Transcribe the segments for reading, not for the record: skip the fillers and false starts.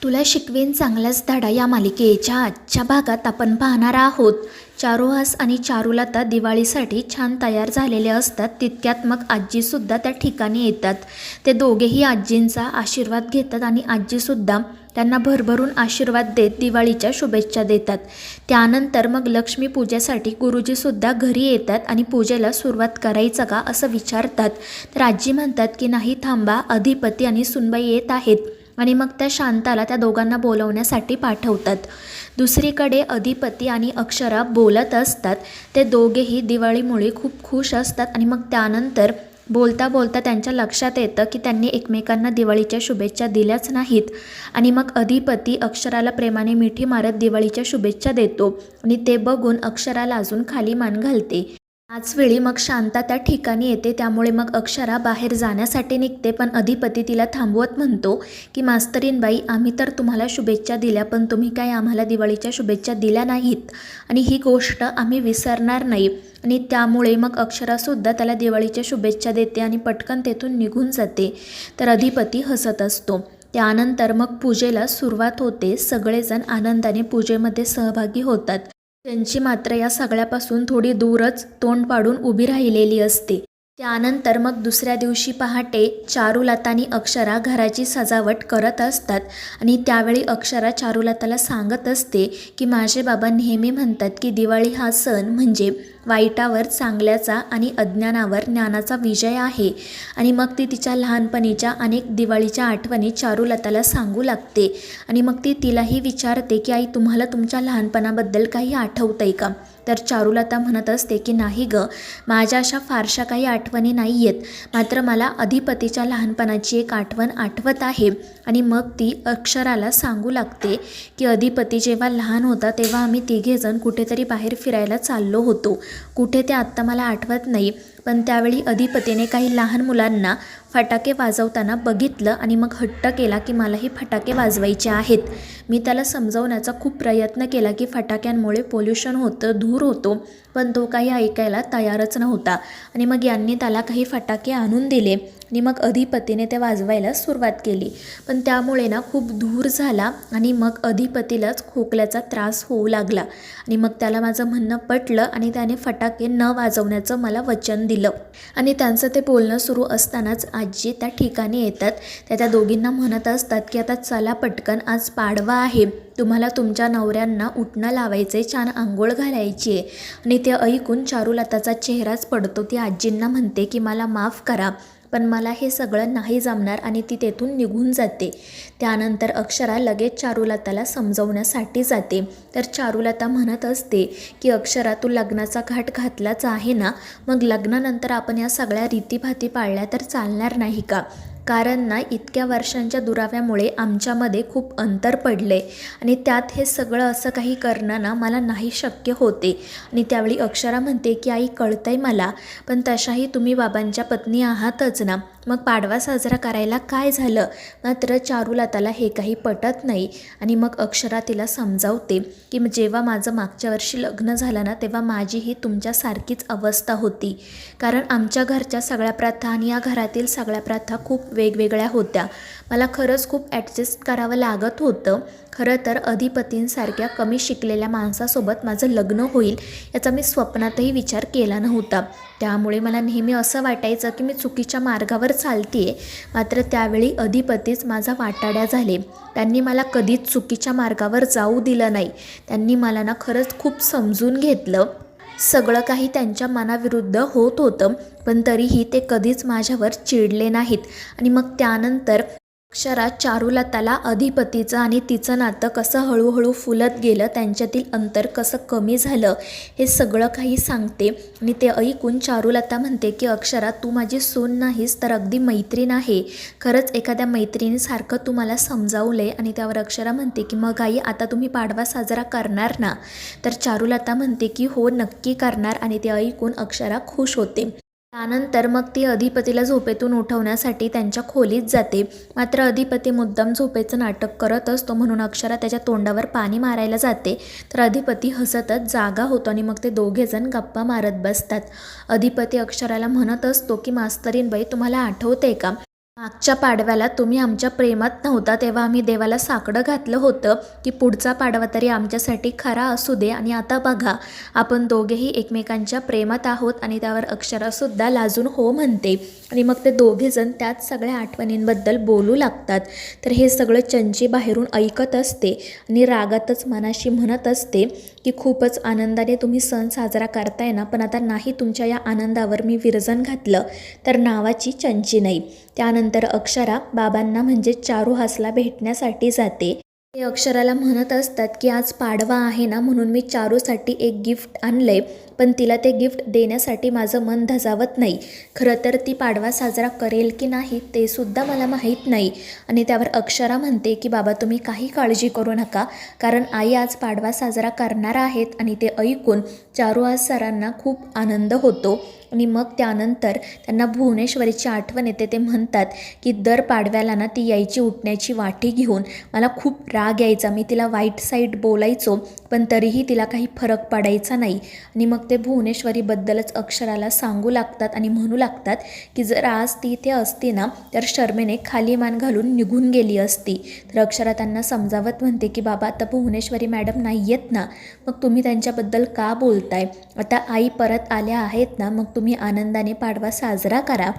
तुला शिकवेन चांगलाच धडा या मालिकेच्या आजच्या भागात आपण पाहणार आहोत. चारुहास आणि चारुलता दिवाळीसाठी छान तयार झालेले असतात. तितक्यात मग आजीसुद्धा त्या ठिकाणी येतात. ते दोघेही आजींचा आशीर्वाद घेतात आणि आजीसुद्धा त्यांना भरभरून आशीर्वाद देत दिवाळीच्या शुभेच्छा देतात. त्यानंतर मग लक्ष्मी पूजेसाठी गुरुजीसुद्धा घरी येतात आणि पूजेला सुरुवात करायचं का असं विचारतात. तर आजी म्हणतात की नाही, थांबा, अधिपती आणि सुनबाई येत आहेत. आणि मग त्या शांताला त्या दोघांना बोलवण्यासाठी पाठवतात. दुसरीकडे अधिपती आणि अक्षरा बोलत असतात. ते दोघेही दिवाळीमुळे खूप खुश असतात आणि मग त्यानंतर बोलता बोलता त्यांच्या लक्षात येतं की त्यांनी एकमेकांना दिवाळीच्या शुभेच्छा दिल्याच नाहीत. आणि मग अधिपती अक्षराला प्रेमाने मिठी मारत दिवाळीच्या शुभेच्छा देतो आणि ते बघून अक्षराला अजून खाली मान घालते. याच वेळी मग शांता त्या ठिकाणी येते. त्यामुळे मग अक्षरा बाहेर जाण्यासाठी निघते, पण अधिपती तिला थांबवत म्हणतो की मास्तरीनबाई, आम्ही तर तुम्हाला शुभेच्छा दिल्या, पण तुम्ही काय आम्हाला दिवाळीच्या शुभेच्छा दिल्या नाहीत आणि ही गोष्ट आम्ही विसरणार नाही. आणि त्यामुळे मग अक्षरासुद्धा त्याला दिवाळीच्या शुभेच्छा देते आणि पटकन तेथून निघून जाते. तर अधिपती हसत असतो. त्यानंतर मग पूजेला सुरुवात होते. सगळेजण आनंदाने पूजेमध्ये सहभागी होतात. त्यांची मात्र या सगळ्यापासून थोडी दूरच तोंड पाडून उभी राहिलेली असते. त्यानंतर मग दुसऱ्या दिवशी पहाटे चारुलता आणि अक्षरा घराची सजावट करत असतात आणि त्यावेळी अक्षरा चारुलताला सांगत असते की माझे बाबा नेहमी म्हणतात की दिवाळी हा सण म्हणजे वाईटावर चांगल्याचा आणि अज्ञानावर ज्ञानाचा विजय आहे. आणि मग ती तिच्या लहानपणीच्या अनेक दिवाळीच्या आठवणी चारुलताला सांगू लागते. आणि मग ती तिलाही विचारते की आई, तुम्हाला तुमच्या लहानपणाबद्दल काही आठवतंय का? तर चारुलता म्हणत असते की नाही ग, माझ्या अशा फारशा काही आठवणी नाही आहेत, मात्र मला अधिपतीच्या लहानपणाची एक आठवण आठवत आहे. आणि मग ती अक्षराला सांगू लागते की अधिपती जेव्हा लहान होता तेव्हा आम्ही तिघेजण कुठेतरी बाहेर फिरायला चाललो होतो. कुठे ते आत्ता मला आठवत नाही, पण त्यावेळी अधिपतीने काही लहान मुलांना फटाके वाजवताना बघितलं आणि मग हट्ट केला की मलाही फटाके वाजवायचे आहेत. मी त्याला समजवण्याचा खूप प्रयत्न केला की फटाक्यांमुळे पोल्युशन होतं, धूर होतो, पण तो काही ऐकायला तयारच नव्हता. आणि मग यांनी त्याला काही फटाके आणून दिले आणि मग अधिपतीने ते वाजवायला सुरुवात केली, पण त्यामुळे ना खूप धूर झाला आणि मग अधिपतीलाच खोकल्याचा त्रास होऊ लागला. आणि मग त्याला माझं म्हणणं पटलं आणि त्याने फटाके न वाजवण्याचं मला वचन दिलं. आणि त्यांचं ते बोलणं सुरू असतानाच आजी त्या ठिकाणी येतात. त्या दोघींना म्हणत असतात की आता चला पटकन, आज पाडवा आहे, तुम्हाला तुमच्या नवऱ्यांना उठणं लावायचे, छान आंघोळ घालायची आहे. आणि ते ऐकून चारुलताचा चेहराच पडतो. ती आजींना म्हणते की मला माफ करा, पण मला हे सगळं नाही जमणार आणि ती तेथून निघून जाते. त्यानंतर अक्षरा लगेच चारुलताला समजवण्यासाठी जाते. तर चारुलता म्हणत असते की अक्षरा, तू लग्नाचा घाट घातलाच आहे ना, मग लग्नानंतर आपण या सगळ्या रीतीभाती पाळल्या तर चालणार नाही का? कारण ना इतक्या वर्षांच्या दुराव्यामुळे आमच्यामध्ये खूप अंतर पडले आणि त्यात हे सगळं असं काही करणं ना मला नाही शक्य होते. आणि त्यावेळी अक्षरा म्हणते की आई, कळतंय मला, पण तशाही तुम्ही बाबांच्या पत्नी आहातच ना, मग पाडवा साजरा करायला काय झालं? मात्र चारुलताला हे काही पटत नाही. आणि मग अक्षरा तिला समजावते की जेव्हा माझं मागच्या वर्षी लग्न झालं ना, तेव्हा माझीही तुमच्यासारखीच अवस्था होती. कारण आमच्या घरच्या सगळ्या प्रथा आणि या घरातील सगळ्या प्रथा खूप वेगवेगळ्या होत्या. मला खरंच खूप ॲडजस्ट करावं लागत होतं. खरं तर अधिपतींसारख्या कमी शिकलेल्या माणसासोबत माझं लग्न होईल याचा मी स्वप्नातही विचार केला नव्हता. त्यामुळे मला नेहमी असं वाटायचं की मी चुकीच्या मार्गावर चालते आहे. मात्र त्यावेळी अधिपतीच माझा वाटाड्या झाले. त्यांनी मला कधीच चुकीच्या मार्गावर जाऊ दिलं नाही. त्यांनी मला ना खरंच खूप समजून घेतलं. सगळं काही त्यांच्या मनाविरुद्ध होत होतं, पण तरीही ते कधीच माझ्यावर चिडले नाहीत. आणि मग त्यानंतर अक्षरा चारुलताला अधिपतीचं आणि तिचं नातं कसं हळूहळू फुलत गेलं, त्यांच्यातील अंतर कसं कमी झालं, हे सगळं काही सांगते. आणि ते ऐकून चारुलता म्हणते की अक्षरा, तू माझी सून नाहीस तर अगदी मैत्रीण आहे. खरंच एखाद्या मैत्रिणीसारखं तू मला समजावलंय. आणि त्यावर अक्षरा म्हणते की मग आई, आता तुम्ही पाडवा साजरा करणार ना? तर चारुलता म्हणते की हो, नक्की करणार. आणि ते ऐकून अक्षरा खुश होते. त्यानंतर मग ती अधिपतीला झोपेतून उठवण्यासाठी त्यांच्या खोलीत जाते. मात्र अधिपती मुद्दाम झोपेचं नाटक करत असतो, म्हणून अक्षरा त्याच्या तोंडावर पाणी मारायला जाते. तर अधिपती हसतच जागा होतो आणि मग ते दोघेजण गप्पा मारत बसतात. अधिपती अक्षराला म्हणत असतो की मास्तरीनबाई, तुम्हाला आठवते का, मागच्या पाडव्याला तुम्ही आमच्या प्रेमात नव्हता तेव्हा आम्ही देवाला साकडं घातलं होतं की पुढचा पाडवा तरी आमच्यासाठी खरा असू दे, आणि आता बघा आपण दोघेही एकमेकांच्या प्रेमात आहोत. आणि त्यावर अक्षरासुद्धा लाजून हो म्हणते. आणि मग ते दोघेजण त्याच सगळ्या आठवणींबद्दल बोलू लागतात. तर हे सगळं चंची बाहेरून ऐकत असते आणि रागातच मनाशी म्हणत असते की खूपच आनंदाने तुम्ही सण साजरा करताय ना, पण आता नाही तुमच्या या आनंदावर मी विरजण घातलं तर नावाची चंची नाही. त्यानंतर अक्षरा बाबांना म्हणजे चारुहासला भेटण्यासाठी जाते. ते अक्षराला म्हणत असतात की आज पाडवा आहे ना, म्हणून मी चारूसाठी एक गिफ्ट आणलंय, पण तिला ते गिफ्ट देण्यासाठी माझं मन धजावत नाही. खरं तर ती पाडवा साजरा करेल की नाही ते सुद्धा मला माहीत नाही. आणि त्यावर अक्षरा म्हणते की बाबा तुम्ही काही काळजी करू नका, कारण आई आज पाडवा साजरा करणार आहेत. आणि ते ऐकून चारुहास सरांना खूप आनंद होतो. आणि मग त्यानंतर त्यांना भुवनेश्वरीची आठवण येते. ते म्हणतात की दर पाडव्याला ना ती यायची उठण्याची वाटी घेऊन. मला खूप राग यायचा, मी तिला वाईट साईड बोलायचो, पण तरीही तिला काही फरक पडायचा नाही. आणि मग ते भुवनेश्वरीबद्दलच अक्षराला सांगू लागतात आणि म्हणू लागतात की जर आज ती इथे असती ना तर शर्मेने खाली मान घालून निघून गेली असती. तर अक्षरा त्यांना समजावत म्हणते की बाबा आता भुवनेश्वरी मॅडम नाही आहेत ना, मग तुम्ही त्यांच्याबद्दल का बोलताय? आता आई परत आल्या आहेत ना, मग तुम्ही आनंदाने पाडवा साजरा करा.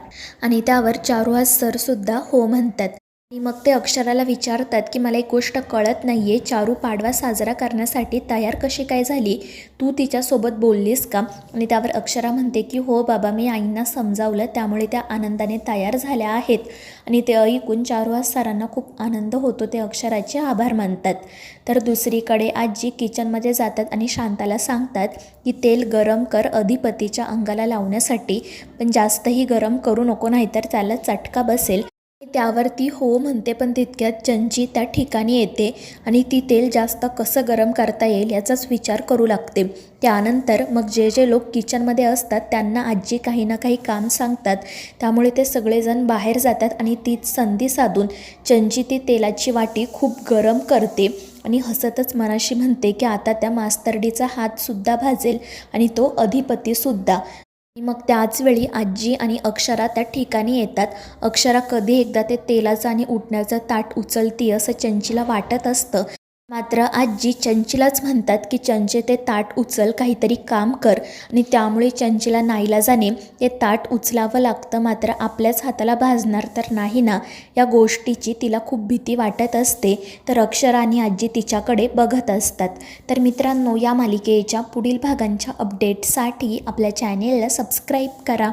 आणि त्यावर चारुहास सरसुद्धा हो म्हणतात. आणि मग ते अक्षराला विचारतात की मला एक गोष्ट कळत नाही आहे, चारू पाडवा साजरा करण्यासाठी तयार कशी काय झाली? तू तिच्यासोबत बोललीस का? आणि त्यावर अक्षरा म्हणते की हो बाबा, मी आईंना समजावलं त्यामुळे त्या आनंदाने तयार झाल्या आहेत. आणि ते ऐकून चारुहास सरांना खूप आनंद होतो. ते अक्षराचे आभार मानतात. तर दुसरीकडे आजी किचनमध्ये जातात आणि शांताला सांगतात की तेल गरम कर अधिपतीच्या अंगाला लावण्यासाठी, पण जास्तही गरम करू नको नाहीतर त्याला चटका बसेल. त्यावर ती हो म्हणते, पण तितक्यात चंची त्या ठिकाणी येते आणि ती तेल जास्त कसं गरम करता येईल याचाच विचार करू लागते. त्यानंतर मग जे जे लोक किचनमध्ये असतात त्यांना आजी काही ना काही काम सांगतात. त्यामुळे ते सगळेजण बाहेर जातात आणि तीच संधी साधून चंची ती तेलाची वाटी खूप गरम करते आणि हसतच मनाशी म्हणते की आता त्या मास्तरडीचा हातसुद्धा भाजेल आणि तो अधिपतीसुद्धा. मग त्याचवेळी आजी आणि अक्षरा त्या ठिकाणी येतात. अक्षरा कधी एकदा ते तेलाचं आणि उठण्याचं ताट उचलती असं चंचीला वाटत असतं. मात्र आजी चंचीलाच म्हणतात की चंचे ते ताट उचल, काहीतरी काम कर. आणि त्यामुळे चंचीला नाईलाजाने ते ताट उचलावं लागतं. मात्र आपल्याच हाताला भाजणार तर नाही ना, या गोष्टीची तिला खूप भीती वाटत असते. तर अक्षरा आणि आजी तिच्याकडे बघत असतात. तर मित्रांनो, या मालिकेच्या पुढील भागांच्या अपडेटसाठी आपल्या चॅनेलला सबस्क्राईब करा.